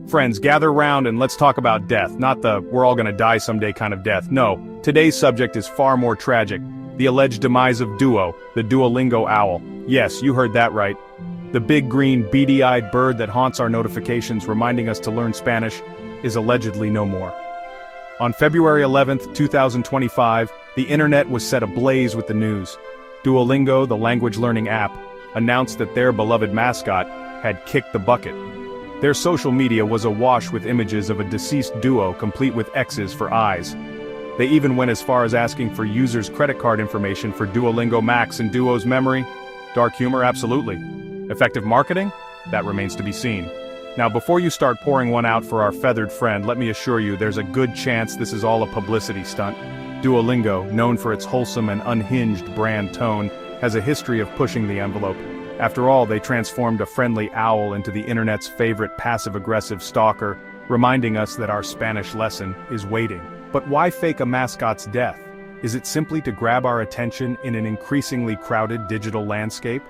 Friends, gather round and let's talk about death, not the we're all gonna die someday kind of death. No, today's subject is far more tragic. The alleged demise of Duo, the Duolingo Owl. Yes, you heard that right. The big green, beady-eyed bird that haunts our notifications reminding us to learn Spanish is allegedly no more. On February 11th, 2025, the internet was set ablaze with the news. Duolingo, the language learning app, announced that their beloved mascot had kicked the bucket. Their social media was awash with images of a deceased duo complete with X's for eyes. They even went as far as asking for users' credit card information for Duolingo Max in Duo's memory. Dark humor, absolutely. Effective marketing? That remains to be seen. Now before you start pouring one out for our feathered friend, let me assure you there's a good chance this is all a publicity stunt. Duolingo, known for its wholesome and unhinged brand tone, has a history of pushing the envelope. After all, they transformed a friendly owl into the internet's favorite passive-aggressive stalker, reminding us that our Spanish lesson is waiting. But why fake a mascot's death? Is it simply to grab our attention in an increasingly crowded digital landscape?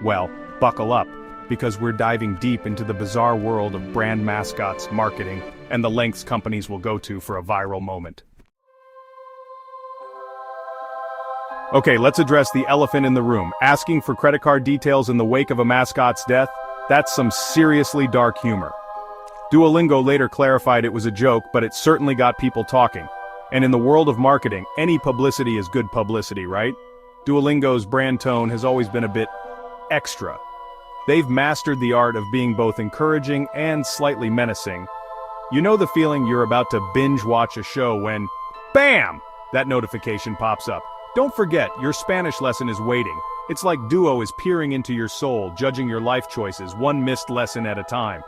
Well, buckle up, because we're diving deep into the bizarre world of brand mascots, marketing, and the lengths companies will go to for a viral moment. Okay, let's address the elephant in the room. Asking for credit card details in the wake of a mascot's death? That's some seriously dark humor. Duolingo later clarified it was a joke, but it certainly got people talking. And in the world of marketing, any publicity is good publicity, right? Duolingo's brand tone has always been a bit extra. They've mastered the art of being both encouraging and slightly menacing. You know the feeling you're about to binge watch a show when, BAM! That notification pops up. Don't forget, your Spanish lesson is waiting. It's like Duo is peering into your soul, judging your life choices, one missed lesson at a time.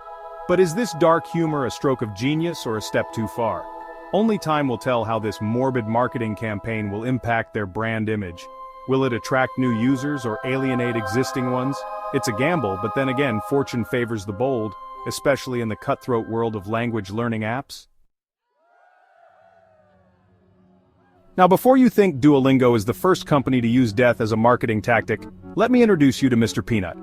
But is this dark humor a stroke of genius or a step too far? Only time will tell how this morbid marketing campaign will impact their brand image. Will it attract new users or alienate existing ones? It's a gamble, but then again, fortune favors the bold, especially in the cutthroat world of language learning apps. Now before you think Duolingo is the first company to use death as a marketing tactic, let me introduce you to Mr. Peanut.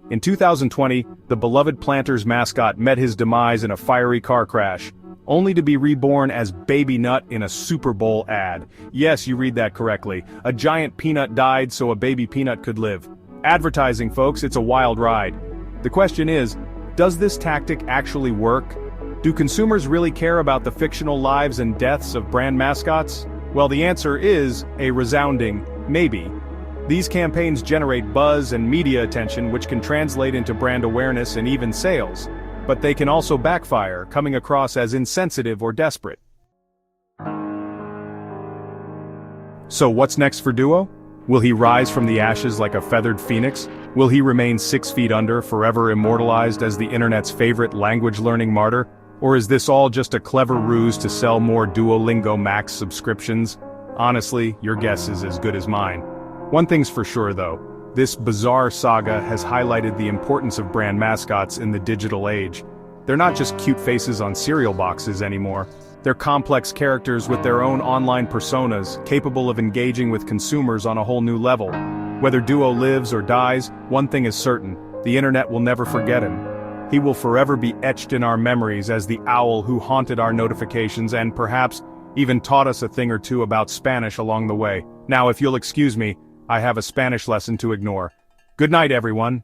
In 2020, the beloved Planters mascot met his demise in a fiery car crash, only to be reborn as Baby Nut in a Super Bowl ad. Yes, you read that correctly. A giant peanut died so a baby peanut could live. Advertising, folks, it's a wild ride. The question is, does this tactic actually work? Do consumers really care about the fictional lives and deaths of brand mascots? Well, the answer is a resounding maybe. These campaigns generate buzz and media attention which can translate into brand awareness and even sales. But they can also backfire, coming across as insensitive or desperate. So what's next for Duo? Will he rise from the ashes like a feathered phoenix? Will he remain 6 feet under, forever immortalized as the internet's favorite language-learning martyr? Or is this all just a clever ruse to sell more Duolingo Max subscriptions? Honestly, your guess is as good as mine. One thing's for sure though, this bizarre saga has highlighted the importance of brand mascots in the digital age. They're not just cute faces on cereal boxes anymore. They're complex characters with their own online personas, capable of engaging with consumers on a whole new level. Whether Duo lives or dies, one thing is certain, the internet will never forget him. He will forever be etched in our memories as the owl who haunted our notifications and perhaps even taught us a thing or two about Spanish along the way. Now, if you'll excuse me, I have a Spanish lesson to ignore. Good night, everyone.